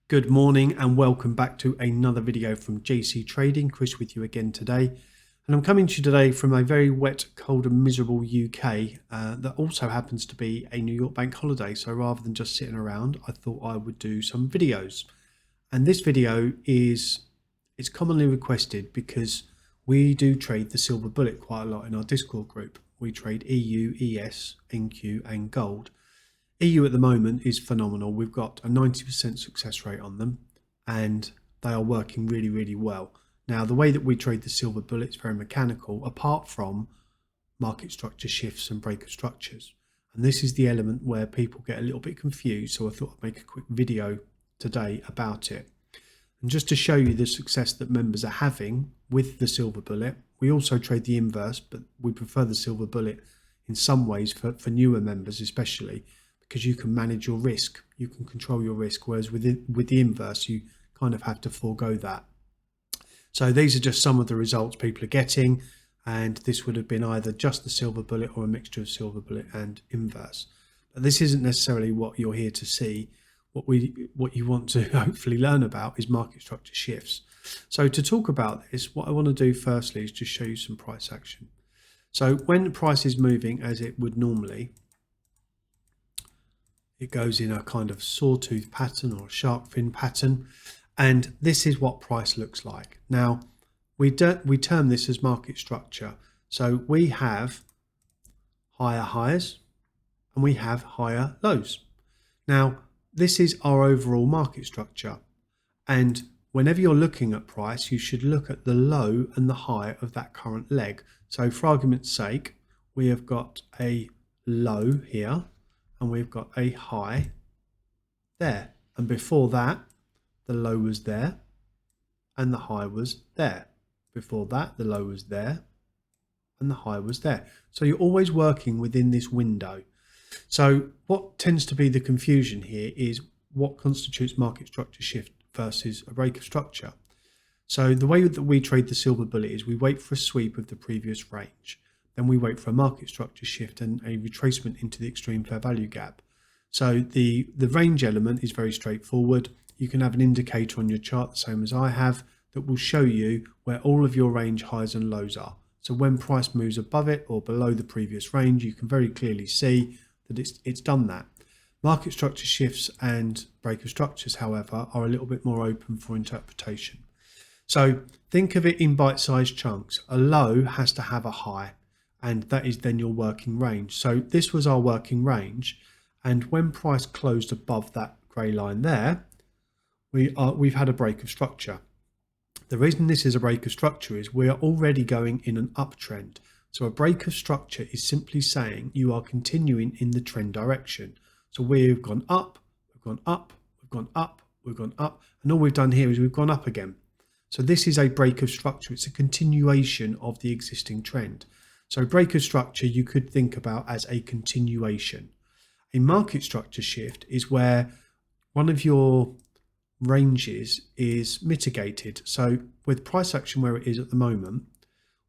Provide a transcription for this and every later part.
Good morning and welcome back to another video from JC Trading. Chris with you again today. And I'm coming to you today from a very wet, cold and miserable UK that also happens to be a New York bank holiday. So rather than just sitting around, I thought I would do some videos. And this video it's commonly requested because we do trade the silver bullet quite a lot in our Discord group. We trade EU, ES, NQ and gold. EU at the moment is phenomenal. We've got a 90% success rate on them and they are working really, really well. Now, the way that we trade the silver bullet is very mechanical, apart from market structure shifts and breaker structures. And this is the element where people get a little bit confused. So I thought I'd make a quick video today about it. And just to show you the success that members are having with the silver bullet, we also trade the inverse, but we prefer the silver bullet in some ways for newer members especially, because you can manage your risk, you can control your risk, whereas with the inverse, you kind of have to forego that. So these are just some of the results people are getting, and this would have been either just the silver bullet or a mixture of silver bullet and inverse. But this isn't necessarily what you're here to see. What you want to hopefully learn about is market structure shifts. So to talk about this, what I want to do firstly is just show you some price action. So when the price is moving as it would normally, it goes in a kind of sawtooth pattern or a shark fin pattern. And this is what price looks like. Now, we term this as market structure. So we have higher highs and we have higher lows. Now, this is our overall market structure. And whenever you're looking at price, you should look at the low and the high of that current leg. So for argument's sake, we have got a low here, and we've got a high there. And before that, the low was there and the high was there. Before that, the low was there and the high was there. So you're always working within this window. So what tends to be the confusion here is what constitutes market structure shift versus a break of structure. So the way that we trade the silver bullet is we wait for a sweep of the previous range. Then we wait for a market structure shift and a retracement into the extreme fair value gap. So the range element is very straightforward. You can have an indicator on your chart, the same as I have, that will show you where all of your range highs and lows are. So when price moves above it or below the previous range, you can very clearly see that it's done that. Market structure shifts and breaker structures, however, are a little bit more open for interpretation. So think of it in bite-sized chunks. A low has to have a high, and that is then your working range. So this was our working range, and when price closed above that grey line there, we've had a break of structure. The reason this is a break of structure is we are already going in an uptrend. So a break of structure is simply saying you are continuing in the trend direction. So we've gone up, we've gone up, we've gone up, we've gone up, and all we've done here is we've gone up again. So this is a break of structure. It's a continuation of the existing trend. So break of structure you could think about as a continuation. A market structure shift is where one of your ranges is mitigated. So with price action where it is at the moment,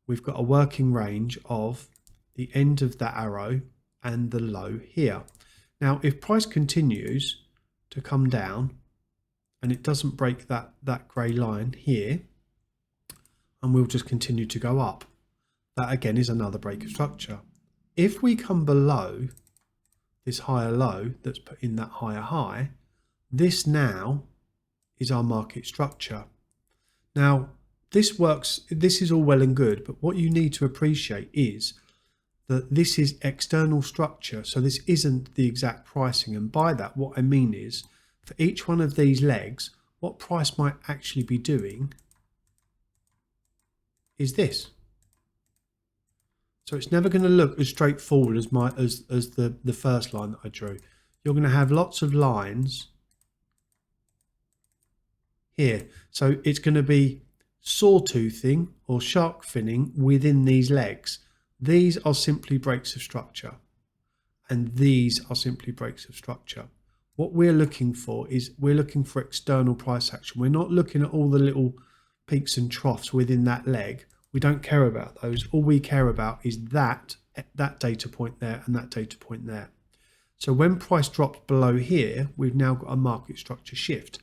we've got a working range of the end of that arrow and the low here. Now, if price continues to come down and it doesn't break that grey line here, and we'll just continue to go up, that again is another break of structure. If we come below this higher low that's put in that higher high, this now is our market structure. Now, this works, this is all well and good, but what you need to appreciate is that this is external structure. So this isn't the exact pricing. And by that, what I mean is for each one of these legs, what price might actually be doing is this. So it's never going to look as straightforward as the first line that I drew. You're going to have lots of lines here. So it's going to be sawtoothing or shark finning within these legs. These are simply breaks of structure, and these are simply breaks of structure. What we're looking for is we're looking for external price action. We're not looking at all the little peaks and troughs within that leg. We don't care about those. All we care about is that data point there and that data point there. So when price drops below here, we've now got a market structure shift.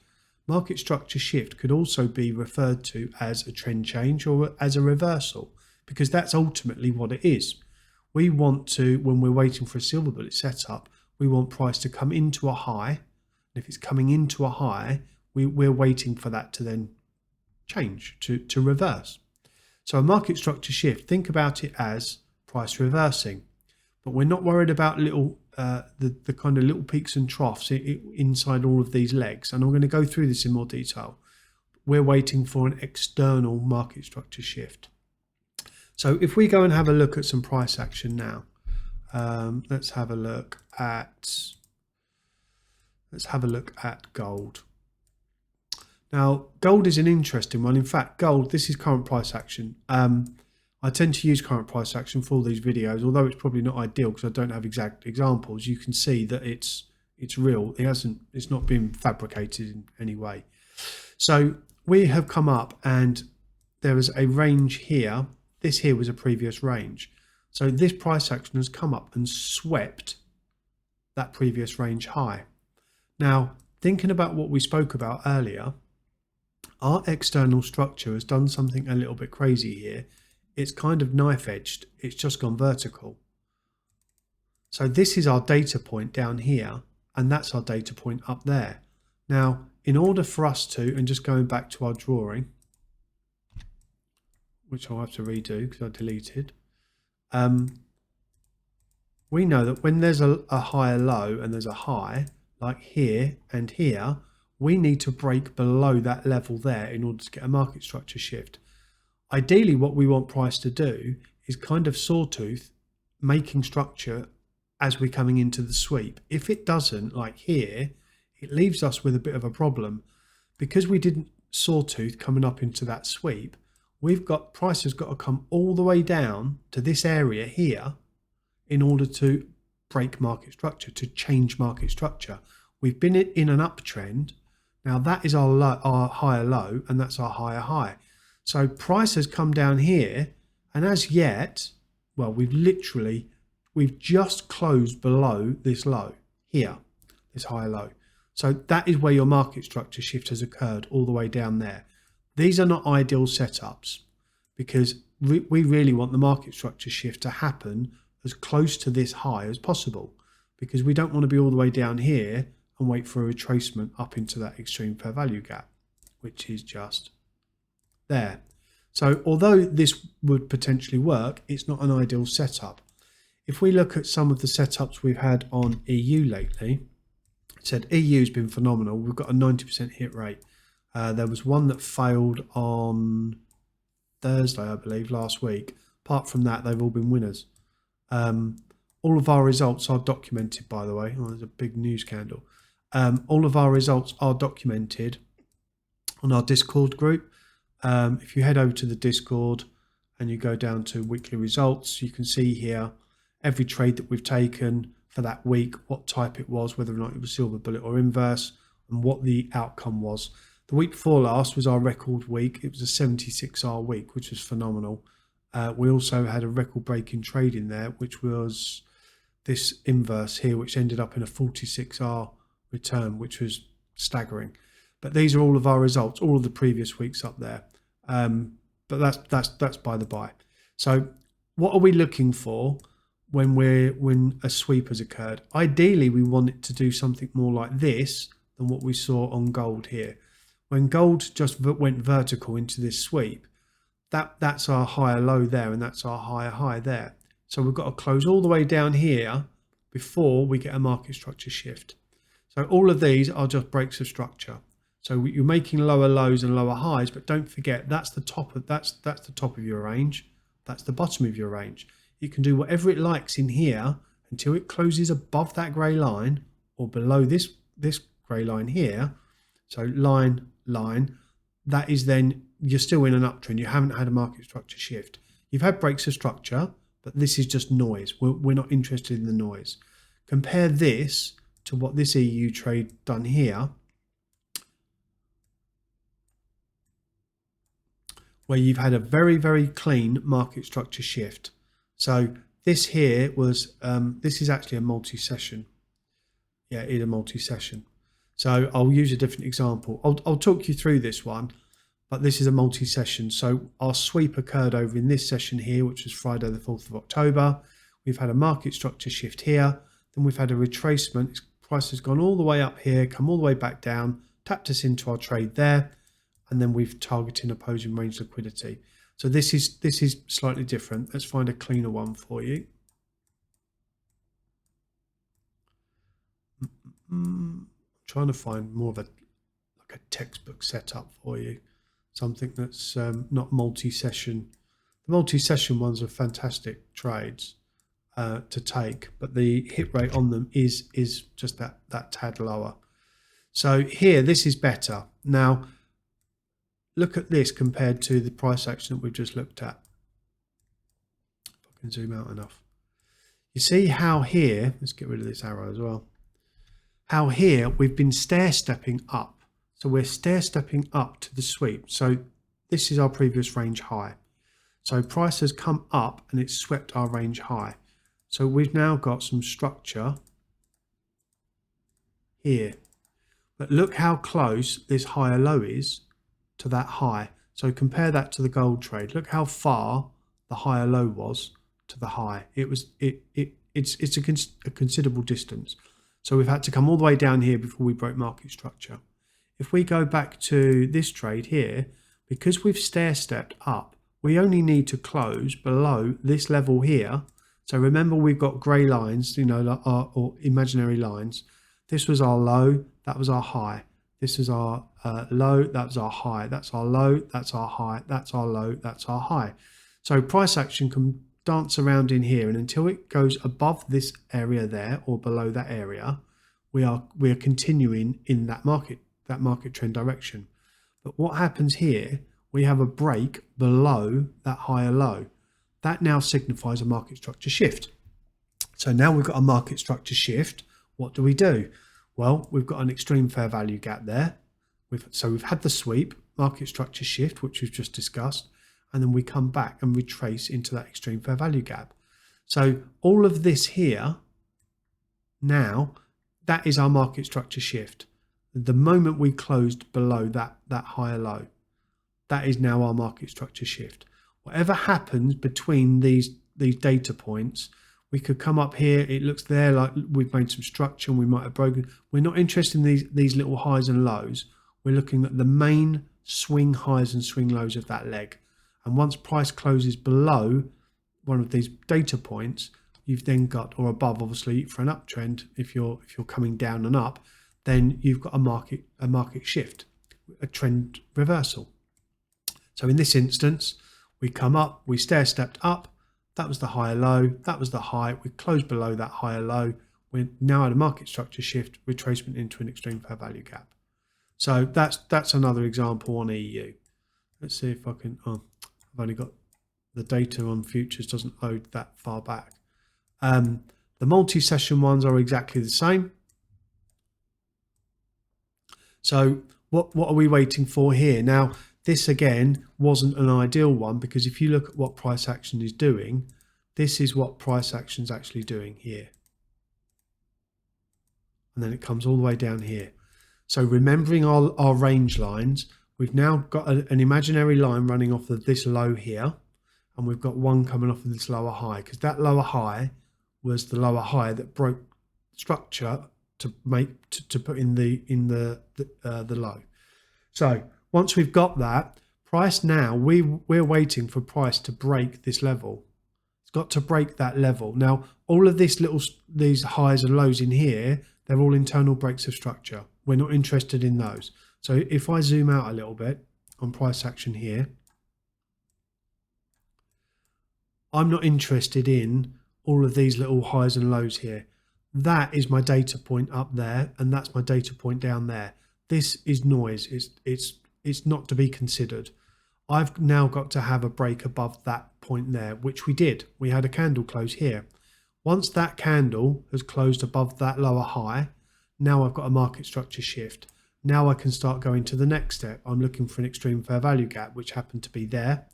market structure shift could also be referred to as a trend change or as a reversal, because that's ultimately what it is. We want to, when we're waiting for a silver bullet setup, we want price to come into a high. And if it's coming into a high, we're waiting for that to then change, to reverse. So a market structure shift, think about it as price reversing, but we're not worried about little the kind of little peaks and troughs inside all of these legs. And I'm going to go through this in more detail. We're waiting for an external market structure shift. So if we go and have a look at some price action now, let's have a look at gold. Now, gold is an interesting one. In fact, gold, this is current price action. I tend to use current price action for all these videos, although it's probably not ideal because I don't have exact examples. You can see that it's real. It's not been fabricated in any way. So we have come up and there is a range here. This here was a previous range. So this price action has come up and swept that previous range high. Now, thinking about what we spoke about earlier, our external structure has done something a little bit crazy here. It's kind of knife edged. It's just gone vertical. So this is our data point down here, and that's our data point up there. Now, in order for us to, and just going back to our drawing, which I'll have to redo because I deleted, we know that when there's a higher low and there's a high, like here and here, we need to break below that level there in order to get a market structure shift. Ideally, what we want price to do is kind of sawtooth, making structure as we're coming into the sweep. If it doesn't, like here, it leaves us with a bit of a problem. Because we didn't sawtooth coming up into that sweep, price has got to come all the way down to this area here in order to break market structure, to change market structure. We've been in an uptrend. Now that is our higher low, and that's our higher high. So price has come down here, and as yet, well, we've just closed below this low here, this higher low. So that is where your market structure shift has occurred, all the way down there. These are not ideal setups because we really want the market structure shift to happen as close to this high as possible, because we don't want to be all the way down here and wait for a retracement up into that extreme fair value gap, which is just there. So although this would potentially work, it's not an ideal setup. If we look at some of the setups we've had on EU lately, it said EU's been phenomenal. We've got a 90% hit rate. There was one that failed on Thursday, I believe, last week. Apart from that, they've all been winners. All of our results are documented, by the way. Oh, there's a big news candle. All of our results are documented on our Discord group. If you head over to the Discord and you go down to weekly results, you can see here every trade that we've taken for that week, what type it was, whether or not it was silver bullet or inverse, and what the outcome was. The week before last was our record week. It was a 76R week, which was phenomenal. We also had a record-breaking trade in there, which was this inverse here, which ended up in a 46R return, which was staggering. But these are all of our results, all of the previous weeks up there. But that's by the by. So what are we looking for when a sweep has occurred? Ideally, we want it to do something more like this than what we saw on gold here. When gold just went vertical into this sweep, that's our higher low there, and that's our higher high there. So we've got to close all the way down here before we get a market structure shift. So all of these are just breaks of structure. So you're making lower lows and lower highs, but don't forget that's the top of your range. That's the bottom of your range. You can do whatever it likes in here until it closes above that grey line or below this grey line here. So line, that is then you're still in an uptrend. You haven't had a market structure shift. You've had breaks of structure, but this is just noise. We're not interested in the noise. Compare this to what this EU trade done here, where you've had a very, very clean market structure shift. So this here was, this is actually a multi-session. Yeah, it is a multi-session. So I'll use a different example. I'll talk you through this one, but this is a multi-session. So our sweep occurred over in this session here, which was Friday the 4th of October. We've had a market structure shift here. Then we've had a retracement. Price has gone all the way up here, come all the way back down, tapped us into our trade there, and then we've targeted opposing range liquidity. So this is slightly different. Let's find a cleaner one for you. I'm trying to find more of a textbook setup for you, something that's not multi-session. The multi-session ones are fantastic trades to take, but the hit rate on them is just that tad lower. So here, this is better. Now, look at this compared to the price action that we've just looked at. If I can zoom out enough. You see how here, let's get rid of this arrow as well, how here we've been stair-stepping up. So we're stair-stepping up to the sweep. So this is our previous range high. So price has come up and it's swept our range high. So we've now got some structure here. But look how close this higher low is to that high. So compare that to the gold trade. Look how far the higher low was to the high. It's a considerable distance. So we've had to come all the way down here before we broke market structure. If we go back to this trade here, because we've stair-stepped up, we only need to close below this level here. So remember, we've got grey lines, or imaginary lines. This was our low, that was our high. This is our low, that's our high. That's our low, that's our high. That's our low, that's our high. So price action can dance around in here, and until it goes above this area there or below that area, we are continuing in that market trend direction. But what happens here, we have a break below that higher low. That now signifies a market structure shift. So now we've got a market structure shift. What do we do? Well, we've got an extreme fair value gap there. So we've had the sweep, market structure shift, which we've just discussed, and then we come back and retrace into that extreme fair value gap. So all of this here, now, that is our market structure shift. The moment we closed below that higher low, that is now our market structure shift. Whatever happens between these data points, we could come up here, it looks there like we've made some structure and we might have broken. We're not interested in these little highs and lows. We're looking at the main swing highs and swing lows of that leg. And once price closes below one of these data points, you've then got, or above obviously for an uptrend, if you're coming down and up, then you've got a market shift, a trend reversal. So in this instance, we come up, we stair-stepped up, that was the higher low, that was the high, we closed below that higher low, we're now at a market structure shift, retracement into an extreme fair value gap. So that's another example on EU. Let's see if I can, I've only got the data on futures, doesn't load that far back. The multi-session ones are exactly the same. So what are we waiting for here? Now, this again wasn't an ideal one, because if you look at what price action is doing, this is what price action is actually doing here. And then it comes all the way down here. So remembering our range lines, we've now got an imaginary line running off of this low here, and we've got one coming off of this lower high, because that lower high was the lower high that broke structure to put in the low. So once we've got that price, now we're waiting for price to break this level. It's got to break that level. Now all of these highs and lows in here, they're all internal breaks of structure. We're not interested in those. So if I zoom out a little bit on price action here, I'm not interested in all of these little highs and lows here. That is my data point up there, and that's my data point down there. This is noise. It's not to be considered. I've now got to have a break above that point there, which we did. We had a candle close here. Once that candle has closed above that lower high, now I've got a market structure shift. Now I can start going to the next step. I'm looking for an extreme fair value gap, which happened to be there,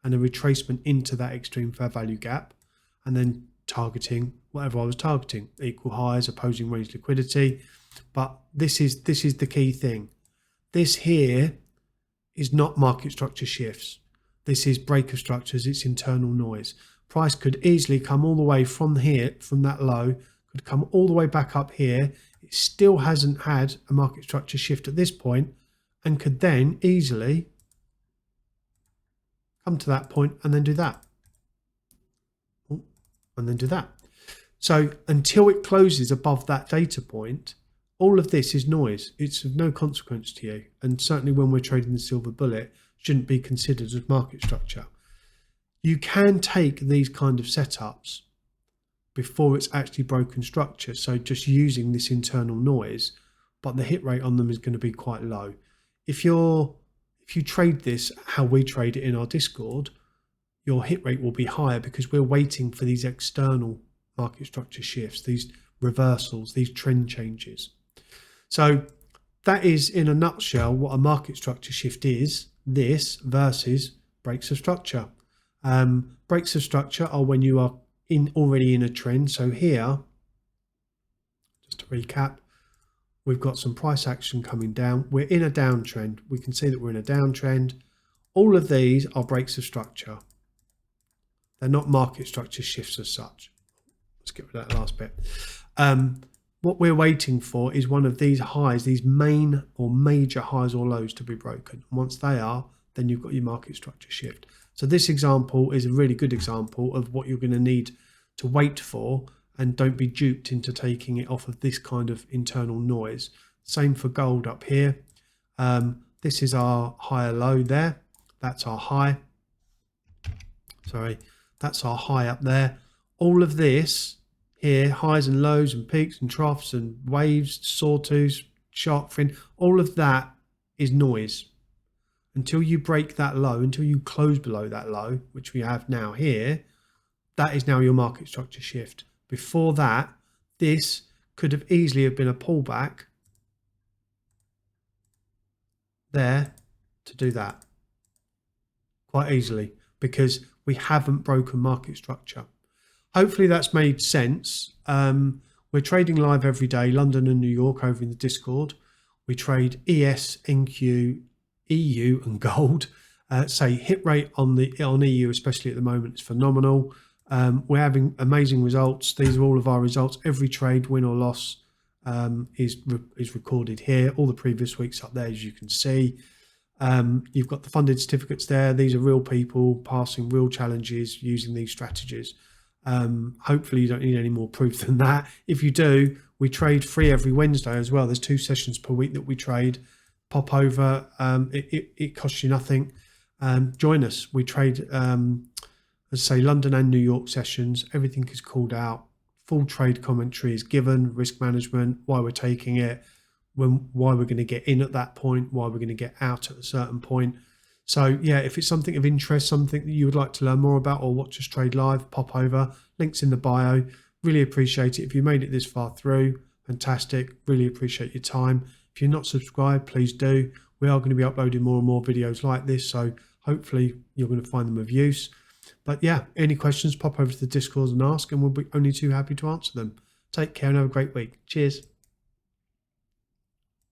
and a retracement into that extreme fair value gap, and then targeting whatever I was targeting, equal highs, opposing range liquidity. But this is the key thing. This here is not market structure shifts. This is break of structures, it's internal noise. Price could easily come all the way from here, from that low, could come all the way back up here. It still hasn't had a market structure shift at this point, and could then easily come to that point and then do that. And then do that. So until it closes above that data point, all of this is noise. It's of no consequence to you. And certainly when we're trading the silver bullet, shouldn't be considered as market structure. You can take these kind of setups before it's actually broken structure. So just using this internal noise, but the hit rate on them is going to be quite low. If you trade this how we trade it in our Discord, your hit rate will be higher because we're waiting for these external market structure shifts, these reversals, these trend changes. So that is in a nutshell what a market structure shift is. This versus breaks of structure. Breaks of structure are when you are already in a trend. So here, just to recap, we've got some price action coming down. We're in a downtrend. We can see that we're in a downtrend. All of these are breaks of structure. They're not market structure shifts as such. Let's get rid of that last bit. What we're waiting for is one of these highs, these main or major highs or lows to be broken. And once they are, then you've got your market structure shift. So this example is a really good example of what you're going to need to wait for, and don't be duped into taking it off of this kind of internal noise. Same for gold up here. This is our higher low there. That's our high. Sorry, that's our high up there. All of this here, highs and lows and peaks and troughs and waves, sawtooths, shark fin, all of that is noise. Until you break that low, until you close below that low, which we have now here, that is now your market structure shift. Before that, this could have easily have been a pullback there to do that quite easily, because we haven't broken market structure. Hopefully that's made sense. We're trading live every day, London and New York, over in the Discord. We trade ES, NQ, EU and gold. Say hit rate on EU, especially at the moment, is phenomenal. We're having amazing results. These are all of our results. Every trade, win or loss, is recorded here. All the previous weeks up there, as you can see. You've got the funded certificates there. These are real people passing real challenges using these strategies. Hopefully you don't need any more proof than that. If you do, we trade free every Wednesday as well. There's 2 sessions per week that we trade. Pop over. It costs you nothing. Join us. We trade, as I say, London and New York sessions. Everything is called out. Full trade commentary is given. Risk management, why we're taking it, why we're going to get in at that point, why we're going to get out at a certain point. So yeah, if it's something of interest, something that you would like to learn more about or watch us trade live, pop over. Links in the bio. Really appreciate it. If you made it this far through, fantastic. Really appreciate your time. If you're not subscribed, please do. We are going to be uploading more and more videos like this, so hopefully you're going to find them of use. But yeah, any questions, pop over to the Discord and ask, and we'll be only too happy to answer them. Take care and have a great week. Cheers.